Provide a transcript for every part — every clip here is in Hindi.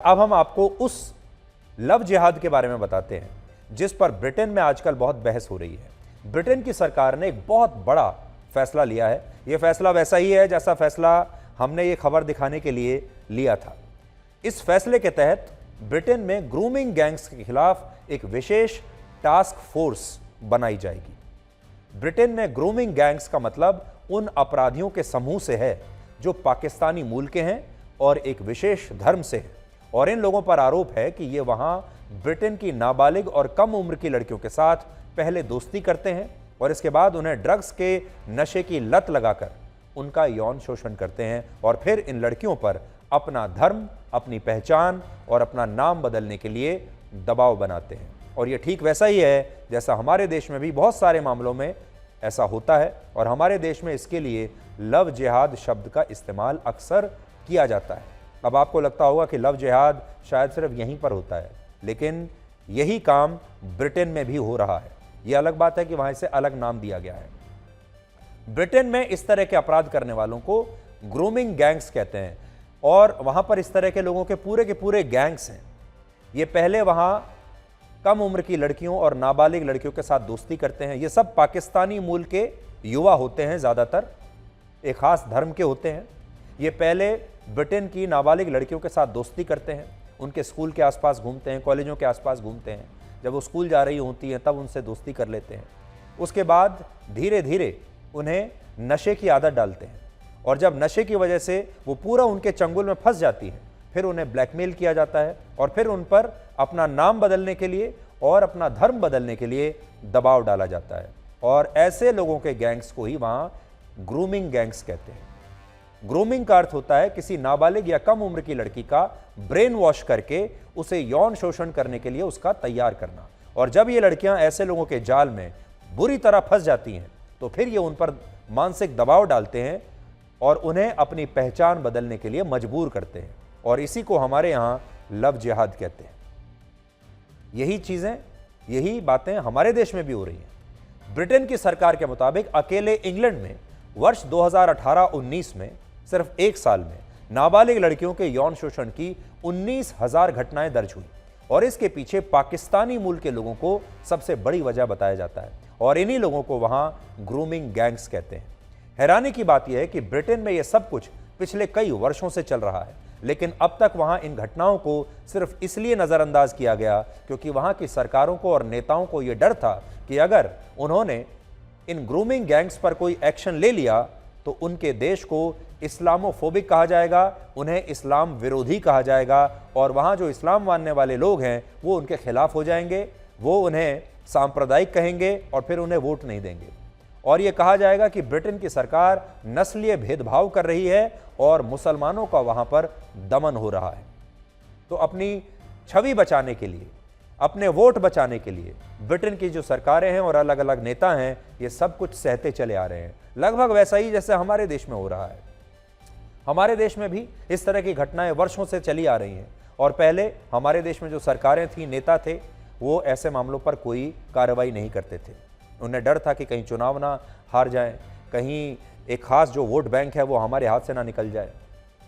अब हम आपको उस लव जिहाद के बारे में बताते हैं जिस पर ब्रिटेन में आजकल बहुत बहस हो रही है। ब्रिटेन की सरकार ने एक बहुत बड़ा फैसला लिया है। यह फैसला वैसा ही है जैसा फैसला हमने ये खबर दिखाने के लिए लिया था। इस फैसले के तहत ब्रिटेन में ग्रूमिंग गैंग्स के खिलाफ एक विशेष टास्क फोर्स बनाई जाएगी। ब्रिटेन में ग्रूमिंग गैंग्स का मतलब उन अपराधियों के समूह से है जो पाकिस्तानी मूल के हैं और एक विशेष धर्म से हैं, और इन लोगों पर आरोप है कि ये वहां ब्रिटेन की नाबालिग और कम उम्र की लड़कियों के साथ पहले दोस्ती करते हैं और इसके बाद उन्हें ड्रग्स के नशे की लत लगाकर उनका यौन शोषण करते हैं और फिर इन लड़कियों पर अपना धर्म, अपनी पहचान और अपना नाम बदलने के लिए दबाव बनाते हैं। और ये ठीक वैसा ही है जैसा हमारे देश में भी बहुत सारे मामलों में ऐसा होता है, और हमारे देश में इसके लिए लव जिहाद शब्द का इस्तेमाल अक्सर किया जाता है। अब आपको लगता होगा कि लव जिहाद शायद सिर्फ यहीं पर होता है, लेकिन यही काम ब्रिटेन में भी हो रहा है। यह अलग बात है कि वहां इसे अलग नाम दिया गया है। ब्रिटेन में इस तरह के अपराध करने वालों को ग्रूमिंग गैंग्स कहते हैं, और वहां पर इस तरह के लोगों के पूरे गैंग्स हैं। ये पहले वहां कम उम्र की लड़कियों और नाबालिग लड़कियों के साथ दोस्ती करते हैं। ये सब पाकिस्तानी मूल के युवा होते हैं, ज़्यादातर एक खास धर्म के होते हैं। ये पहले ब्रिटेन की नाबालिग लड़कियों के साथ दोस्ती करते हैं, उनके स्कूल के आसपास घूमते हैं, कॉलेजों के आसपास घूमते हैं। जब वो स्कूल जा रही होती हैं तब उनसे दोस्ती कर लेते हैं। उसके बाद धीरे धीरे उन्हें नशे की आदत डालते हैं, और जब नशे की वजह से वो पूरा उनके चंगुल में फंस जाती हैं, फिर उन्हें ब्लैकमेल किया जाता है और फिर उन पर अपना नाम बदलने के लिए और अपना धर्म बदलने के लिए दबाव डाला जाता है। और ऐसे लोगों के गैंग्स को ही वहाँ ग्रूमिंग गैंग्स कहते हैं। ग्रूमिंग का अर्थ होता है किसी नाबालिग या कम उम्र की लड़की का ब्रेन वॉश करके उसे यौन शोषण करने के लिए उसका तैयार करना। और जब ये लड़कियां ऐसे लोगों के जाल में बुरी तरह फंस जाती हैं तो फिर ये उन पर मानसिक दबाव डालते हैं और उन्हें अपनी पहचान बदलने के लिए मजबूर करते हैं, और इसी को हमारे यहाँ लव जिहाद कहते हैं। यही चीज़ें, यही बातें हमारे देश में भी हो रही हैं। ब्रिटेन की सरकार के मुताबिक अकेले इंग्लैंड में वर्ष 2018-19 में सिर्फ एक साल में नाबालिग लड़कियों के यौन शोषण की 19,000 घटनाएं दर्ज हुई, और इसके पीछे पाकिस्तानी मूल के लोगों को सबसे बड़ी वजह बताया जाता है, और इन्हीं लोगों को वहां ग्रूमिंग गैंग्स कहते हैं। हैरानी की बात यह है कि ब्रिटेन में यह सब कुछ पिछले कई वर्षों से चल रहा है, लेकिन अब तक वहां इन घटनाओं को सिर्फ इसलिए नज़रअंदाज किया गया क्योंकि वहां की सरकारों को और नेताओं को यह डर था कि अगर उन्होंने इन ग्रूमिंग गैंग्स पर कोई एक्शन ले लिया तो उनके देश को इस्लामोफोबिक कहा जाएगा, उन्हें इस्लाम विरोधी कहा जाएगा, और वहाँ जो इस्लाम मानने वाले लोग हैं वो उनके खिलाफ हो जाएंगे, वो उन्हें सांप्रदायिक कहेंगे और फिर उन्हें वोट नहीं देंगे। और ये कहा जाएगा कि ब्रिटेन की सरकार नस्लीय भेदभाव कर रही है और मुसलमानों का वहाँ पर दमन हो रहा है। तो अपनी छवि बचाने के लिए, अपने वोट बचाने के लिए ब्रिटेन की जो सरकारें हैं और अलग अलग नेता हैं, ये सब कुछ सहते चले आ रहे हैं, लगभग वैसा ही जैसे हमारे देश में हो रहा है। हमारे देश में भी इस तरह की घटनाएं वर्षों से चली आ रही हैं, और पहले हमारे देश में जो सरकारें थी, नेता थे, वो ऐसे मामलों पर कोई कार्रवाई नहीं करते थे। उन्हें डर था कि कहीं चुनाव ना हार जाएं, कहीं एक खास जो वोट बैंक है वो हमारे हाथ से ना निकल जाए,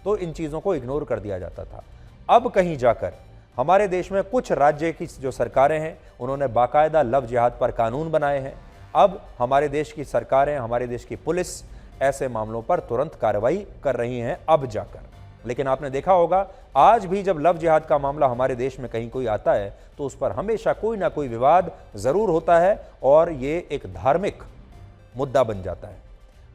तो इन चीज़ों को इग्नोर कर दिया जाता था। अब कहीं जाकर हमारे देश में कुछ राज्य की जो सरकारें हैं उन्होंने बाकायदा लव जिहाद पर कानून बनाए हैं। अब हमारे देश की सरकारें, हमारे देश की पुलिस ऐसे मामलों पर तुरंत कार्रवाई कर रही हैं अब जाकर। लेकिन आपने देखा होगा आज भी जब लव जिहाद का मामला हमारे देश में कहीं कोई आता है तो उस पर हमेशा कोई ना कोई विवाद ज़रूर होता है, और ये एक धार्मिक मुद्दा बन जाता है।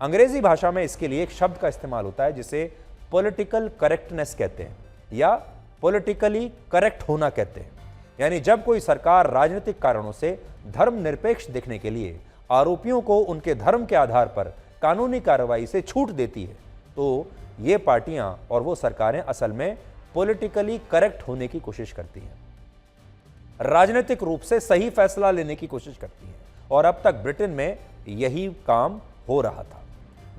अंग्रेजी भाषा में इसके लिए एक शब्द का इस्तेमाल होता है जिसे पॉलिटिकल करेक्टनेस कहते हैं, या पॉलिटिकली करेक्ट होना कहते हैं। यानी जब कोई सरकार राजनीतिक कारणों से धर्मनिरपेक्ष दिखने के लिए आरोपियों को उनके धर्म के आधार पर कानूनी कार्रवाई से छूट देती है, तो ये पार्टियां और वो सरकारें असल में पॉलिटिकली करेक्ट होने की कोशिश करती हैं, राजनीतिक रूप से सही फैसला लेने की कोशिश करती हैं। और अब तक ब्रिटेन में यही काम हो रहा था।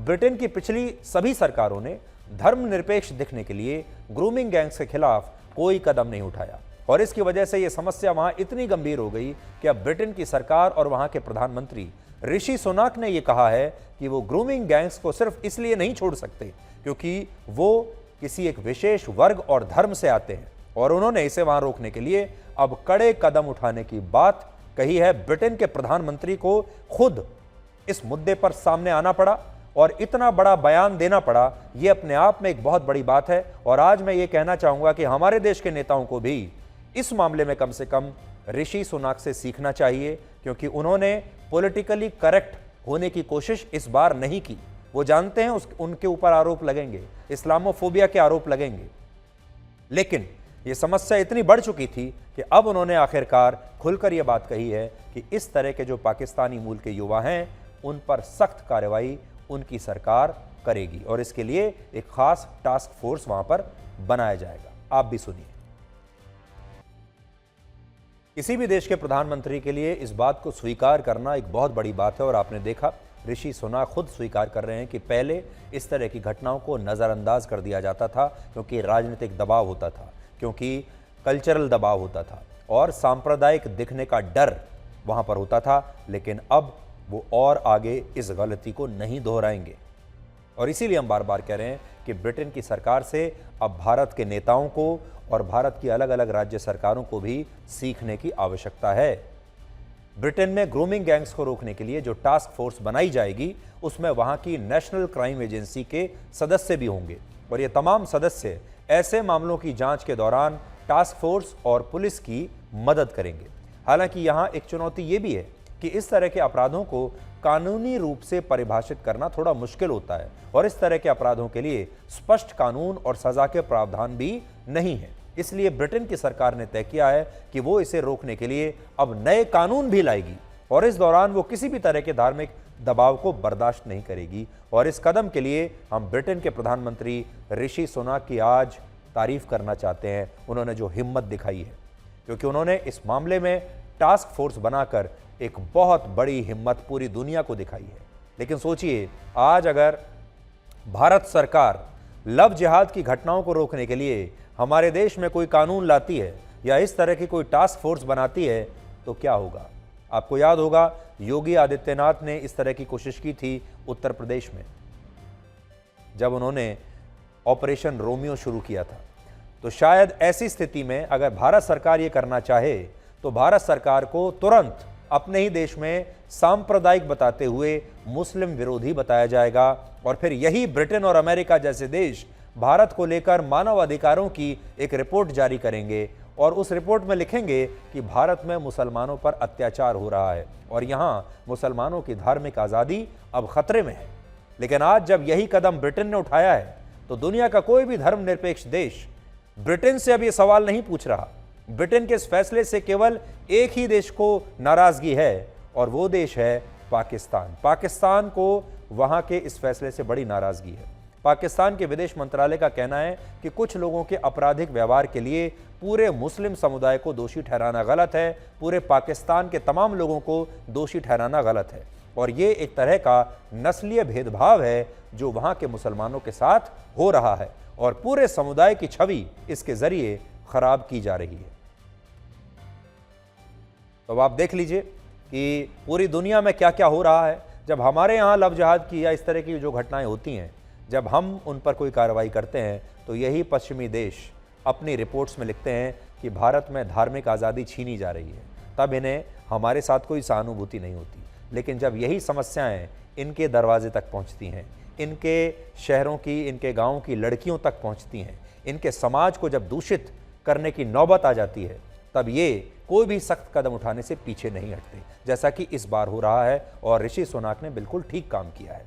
ब्रिटेन की पिछली सभी सरकारों ने धर्मनिरपेक्ष दिखने के लिए ग्रूमिंग गैंग्स के खिलाफ कोई कदम नहीं उठाया, और इसकी वजह से यह समस्या वहां इतनी गंभीर हो गई कि अब ब्रिटेन की सरकार और वहां के प्रधानमंत्री ऋषि सुनाक ने यह कहा है कि वो ग्रूमिंग गैंग्स को सिर्फ इसलिए नहीं छोड़ सकते क्योंकि वो किसी एक विशेष वर्ग और धर्म से आते हैं, और उन्होंने इसे वहां रोकने के लिए अब कड़े कदम उठाने की बात कही है। ब्रिटेन के प्रधानमंत्री को खुद इस मुद्दे पर सामने आना पड़ा और इतना बड़ा बयान देना पड़ा, यह अपने आप में एक बहुत बड़ी बात है। और आज मैं ये कहना चाहूंगा कि हमारे देश के नेताओं को भी इस मामले में कम से कम ऋषि सुनाक से सीखना चाहिए, क्योंकि उन्होंने पॉलिटिकली करेक्ट होने की कोशिश इस बार नहीं की। वो जानते हैं उनके ऊपर आरोप लगेंगे, इस्लामोफोबिया के आरोप लगेंगे, लेकिन ये समस्या इतनी बढ़ चुकी थी कि अब उन्होंने आखिरकार खुलकर यह बात कही है कि इस तरह के जो पाकिस्तानी मूल के युवा हैं उन पर सख्त कार्रवाई उनकी सरकार करेगी और इसके लिए एक खास टास्क फोर्स वहां पर बनाया जाएगा। आप भी सुनिए। किसी भी देश के प्रधानमंत्री के लिए इस बात को स्वीकार करना एक बहुत बड़ी बात है और आपने देखा ऋषि सुनाक खुद स्वीकार कर रहे हैं कि पहले इस तरह की घटनाओं को नज़रअंदाज कर दिया जाता था क्योंकि राजनीतिक दबाव होता था, क्योंकि कल्चरल दबाव होता था और सांप्रदायिक दिखने का डर वहां पर होता था। लेकिन अब वो और आगे इस गलती को नहीं दोहराएंगे और इसीलिए हम बार बार कह रहे हैं कि ब्रिटेन की सरकार से अब भारत के नेताओं को और भारत की अलग अलग राज्य सरकारों को भी सीखने की आवश्यकता है। ब्रिटेन में ग्रूमिंग गैंग्स को रोकने के लिए जो टास्क फोर्स बनाई जाएगी उसमें वहां की नेशनल क्राइम एजेंसी के सदस्य भी होंगे और ये तमाम सदस्य ऐसे मामलों की जांच के दौरान टास्क फोर्स और पुलिस की मदद करेंगे। हालांकि यहां एक चुनौती ये भी है कि इस तरह के अपराधों को कानूनी रूप से परिभाषित करना थोड़ा मुश्किल होता है और इस तरह के अपराधों के लिए स्पष्ट कानून और सजा के प्रावधान भी नहीं है। इसलिए ब्रिटेन की सरकार ने तय किया है कि वो इसे रोकने के लिए अब नए कानून भी लाएगी और इस दौरान वो किसी भी तरह के धार्मिक दबाव को बर्दाश्त नहीं करेगी। और इस कदम के लिए हम ब्रिटेन के प्रधानमंत्री ऋषि सुनाक की आज तारीफ करना चाहते हैं। उन्होंने जो हिम्मत दिखाई है, क्योंकि उन्होंने इस मामले में टास्क फोर्स बनाकर एक बहुत बड़ी हिम्मत पूरी दुनिया को दिखाई है। लेकिन सोचिए, आज अगर भारत सरकार लव जिहाद की घटनाओं को रोकने के लिए हमारे देश में कोई कानून लाती है या इस तरह की कोई टास्क फोर्स बनाती है तो क्या होगा। आपको याद होगा योगी आदित्यनाथ ने इस तरह की कोशिश की थी उत्तर प्रदेश में, जब उन्होंने ऑपरेशन रोमियो शुरू किया था। तो शायद ऐसी स्थिति में अगर भारत सरकार ये करना चाहे तो भारत सरकार को तुरंत अपने ही देश में सांप्रदायिक बताते हुए मुस्लिम विरोधी बताया जाएगा और फिर यही ब्रिटेन और अमेरिका जैसे देश भारत को लेकर मानव अधिकारों की एक रिपोर्ट जारी करेंगे और उस रिपोर्ट में लिखेंगे कि भारत में मुसलमानों पर अत्याचार हो रहा है और यहाँ मुसलमानों की धार्मिक आज़ादी अब खतरे में है। लेकिन आज जब यही कदम ब्रिटेन ने उठाया है तो दुनिया का कोई भी धर्मनिरपेक्ष देश ब्रिटेन से अब ये सवाल नहीं पूछ रहा। ब्रिटेन के इस फैसले से केवल एक ही देश को नाराजगी है और वो देश है पाकिस्तान। पाकिस्तान को वहां के इस फैसले से बड़ी नाराजगी है। पाकिस्तान के विदेश मंत्रालय का कहना है कि कुछ लोगों के आपराधिक व्यवहार के लिए पूरे मुस्लिम समुदाय को दोषी ठहराना गलत है, पूरे पाकिस्तान के तमाम लोगों को दोषी ठहराना गलत है और ये एक तरह का नस्लीय भेदभाव है जो वहां के मुसलमानों के साथ हो रहा है और पूरे समुदाय की छवि इसके जरिए खराब की जा रही है। तो आप देख लीजिए कि पूरी दुनिया में क्या क्या हो रहा है। जब हमारे यहाँ लव जिहाद की या इस तरह की जो घटनाएं होती हैं, जब हम उन पर कोई कार्रवाई करते हैं तो यही पश्चिमी देश अपनी रिपोर्ट्स में लिखते हैं कि भारत में धार्मिक आज़ादी छीनी जा रही है, तब इन्हें हमारे साथ कोई सहानुभूति नहीं होती। लेकिन जब यही समस्याएं इनके दरवाजे तक पहुंचती हैं, इनके शहरों की, इनके गाँव की लड़कियों तक पहुंचती हैं, इनके समाज को जब दूषित करने की नौबत आ जाती है, तब ये कोई भी सख्त कदम उठाने से पीछे नहीं हटते, जैसा कि इस बार हो रहा है और ऋषि सुनाक ने बिल्कुल ठीक काम किया है।